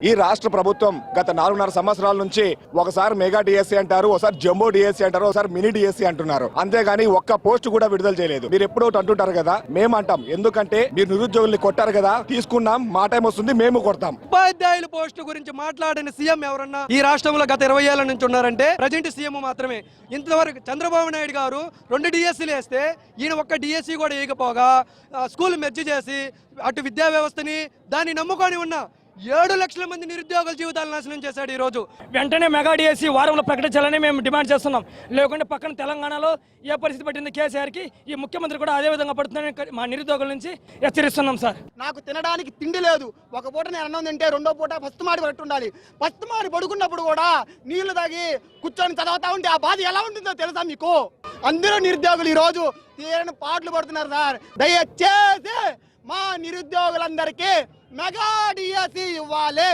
ఈ రాష్ట్ర ప్రభుత్వం గత 4.5 సంవత్సరాల నుంచి ఒకసారి మెగా డిఎస్సీ అంటారు, ఒకసారి జంబో డిఎస్సీ అంటారు, ఒకసారి మినీ డిఎస్సీ అంటున్నారు. అంతేగాని ఒక్క పోస్ట్ కూడా విడుదల చేయలేదు. మీరు ఎప్పుడో అంటుంటారు కదా, మేము అంటాం. ఎందుకంటే మీరు నిరుద్యోగుల్ని కొట్టారు కదా, తీసుకున్నాం, మా టైం వస్తుంది, మేము కొడతాం. ఉపాధ్యాయుల పోస్టు గురించి మాట్లాడిన సీఎం ఎవరన్నా ఈ రాష్ట్రంలో గత 20 ఏళ్ల నుంచి ఉన్నారంటే ప్రజెంట్ సీఎం మాత్రమే. ఇంతవరకు చంద్రబాబు నాయుడు గారు 2 డిఎస్సీలు వేస్తే ఈయన ఒక్క డిఎస్సీ కూడా వేయకపోగా స్కూల్ మెర్జ్ చేసి అటు విద్యా వ్యవస్థని దాన్ని నమ్ముకొని ఉన్న 7 లక్షల మంది నిరుద్యోగుల జీవితాలు నాశనం చేశాడు. ఈ రోజు వెంటనే మెగా డిఎస్సీ వారంలో ప్రకటించాలని మేము డిమాండ్ చేస్తున్నాం. లేకుంటే పక్కన తెలంగాణలో ఏ పరిస్థితి పట్టింది కేసీఆర్కి, ఈ ముఖ్యమంత్రి కూడా అదే విధంగా పడుతుందని మా నిరుద్యోగుల నుంచి హెచ్చరిస్తున్నాం. సార్, నాకు తినడానికి తిండి లేదు. ఒక పూట నేను అన్నం తింటే రెండో పూట పస్తుమాడి పట్టు ఉండాలి. పస్తుమాడి పడుకున్నప్పుడు కూడా నీళ్లు తాగి కూర్చొని చదువుతా ఉంటే ఆ బాధ ఎలా ఉంటుందో తెలుసా మీకు? అందరూ నిరుద్యోగులు ఈ రోజు తీరని పాటలు పడుతున్నారు. సార్, దయచేసి మా నిరుద్యోగులందరికీ మెగా డిఎస్సీ ఇవ్వాలి.